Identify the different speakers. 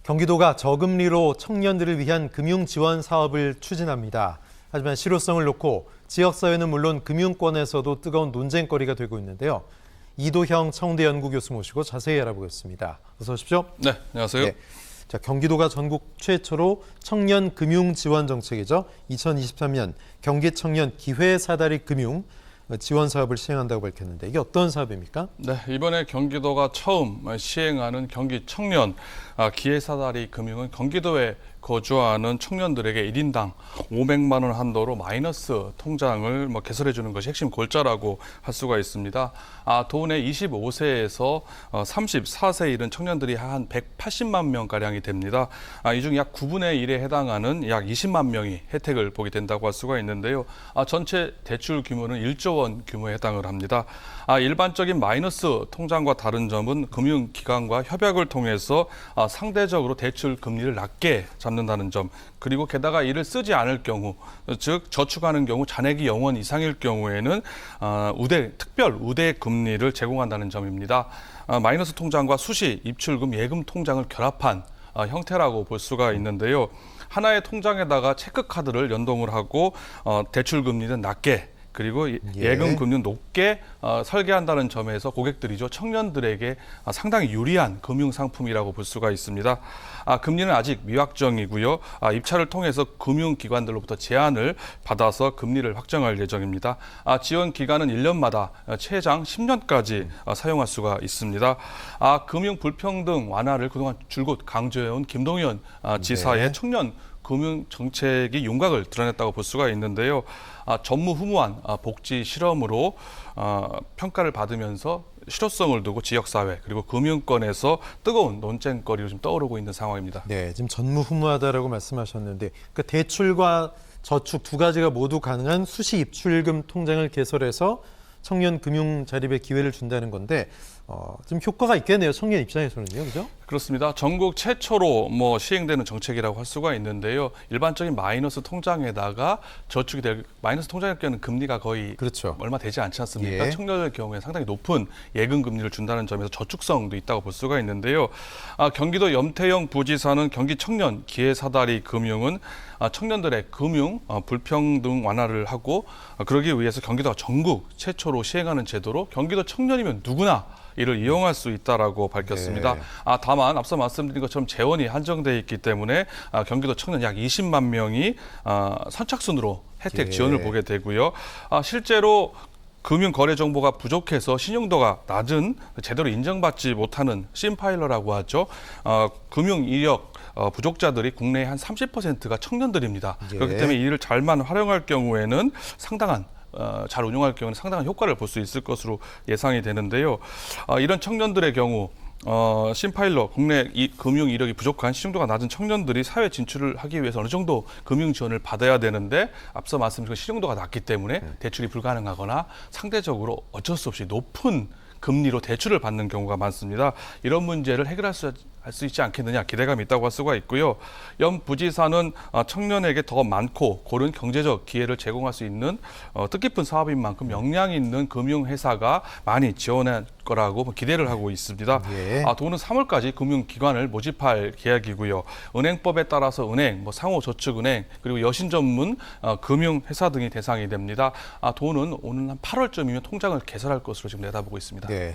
Speaker 1: 경기도가 저금리로 청년들을 위한 금융 지원 사업을 추진합니다. 하지만 실효성을 놓고 지역사회는 물론 금융권에서도 뜨거운 논쟁거리가 되고 있는데요. 이도형 청대 연구교수 모시고 자세히 알아보겠습니다. 어서 오십시오.
Speaker 2: 네, 안녕하세요. 네.
Speaker 1: 자, 경기도가 전국 최초로 청년 금융 지원 정책이죠. 2023년 경기 청년 기회 사다리 금융 지원 사업을 시행한다고 밝혔는데 이게 어떤 사업입니까?
Speaker 2: 네, 이번에 경기도가 처음 시행하는 경기 청년 기회 사다리 금융은 경기도에 거주하는 청년들에게 1인당 500만 원 한도로 마이너스 통장을 개설해 주는 것이 핵심 골자라고 할 수가 있습니다. 도내 25세에서 34세에 이른 청년들이 한 180만 명가량이 됩니다. 이 중 약 9분의 1에 해당하는 약 20만 명이 혜택을 보게 된다고 할 수가 있는데요. 전체 대출 규모는 1조 원 규모에 해당을 합니다. 일반적인 마이너스 통장과 다른 점은 금융기관과 협약을 통해서 상대적으로 대출 금리를 낮게 잡는다는 점, 그리고 게다가 이를 쓰지 않을 경우, 즉 저축하는 경우 잔액이 0원 이상일 경우에는 특별 우대 금리를 제공한다는 점입니다. 마이너스 통장과 수시, 입출금, 예금 통장을 결합한 형태라고 볼 수가 있는데요. 하나의 통장에다가 체크카드를 연동을 하고 대출 금리는 낮게, 그리고 예금 금리는 높게 설계한다는 점에서 고객들이죠. 청년들에게 상당히 유리한 금융 상품이라고 볼 수가 있습니다. 금리는 아직 미확정이고요. 입찰을 통해서 금융기관들로부터 제안을 받아서 금리를 확정할 예정입니다. 지원 기간은 1년마다 최장 10년까지 사용할 수가 있습니다. 금융 불평등 완화를 그동안 줄곧 강조해온 김동연 지사의 청년 금융 정책이 윤곽을 드러냈다고 볼 수가 있는데요. 전무후무한 복지 실험으로 평가를 받으면서 실효성을 두고 지역사회 그리고 금융권에서 뜨거운 논쟁거리로 지금 떠오르고 있는 상황입니다.
Speaker 1: 네, 지금 전무후무하다라고 말씀하셨는데 그러니까 대출과 저축 두 가지가 모두 가능한 수시 입출금 통장을 개설해서 청년 금융 자립의 기회를 준다는 건데 좀 효과가 있겠네요. 청년 입장에서는요, 그죠?
Speaker 2: 그렇습니다. 전국 최초로 시행되는 정책이라고 할 수가 있는데요. 일반적인 마이너스 통장에다가 저축이 될 마이너스 통장일 경우는 금리가 거의
Speaker 1: 그렇죠.
Speaker 2: 얼마 되지 않지 않습니까? 청년의 경우에 상당히 높은 예금 금리를 준다는 점에서 저축성도 있다고 볼 수가 있는데요. 경기도 염태영 부지사는 경기 청년 기회 사다리 금융은 청년들의 금융 불평등 완화를 하고 그러기 위해서 경기도가 전국 최초로 시행하는 제도로 경기도 청년이면 누구나 이를 이용할 수 있다라고 밝혔습니다. 다만 앞서 말씀드린 것처럼 재원이 한정돼 있기 때문에 경기도 청년 약 20만 명이 선착순으로 혜택 지원을 보게 되고요. 실제로 금융 거래 정보가 부족해서 신용도가 낮은 제대로 인정받지 못하는 심파일러라고 하죠. 금융 이력 부족자들이 국내의 한 30%가 청년들입니다. 그렇기 때문에 이를 잘만 활용할 경우에는 잘 운용할 경우는 상당한 효과를 볼 수 있을 것으로 예상이 되는데요. 이런 청년들의 경우 심파일러, 국내 금융 이력이 부족한 신용도가 낮은 청년들이 사회 진출을 하기 위해서 어느 정도 금융 지원을 받아야 되는데 앞서 말씀드린 신용도가 낮기 때문에 대출이 불가능하거나 상대적으로 어쩔 수 없이 높은 금리로 대출을 받는 경우가 많습니다. 이런 문제를 해결할 수 있지 않겠느냐 기대감이 있다고 할 수가 있고요. 염 부지사는 청년에게 더 많고 고른 경제적 기회를 제공할 수 있는 뜻깊은 사업인 만큼 역량 있는 금융회사가 많이 지원할 거라고 기대를 하고 있습니다. 도는 3월까지 금융기관을 모집할 계획이고요. 은행법에 따라서 은행, 상호저축은행 그리고 여신 전문 금융회사 등이 대상이 됩니다. 도는 오는 한 8월쯤이면 통장을 개설할 것으로 지금 내다보고 있습니다.
Speaker 1: 네.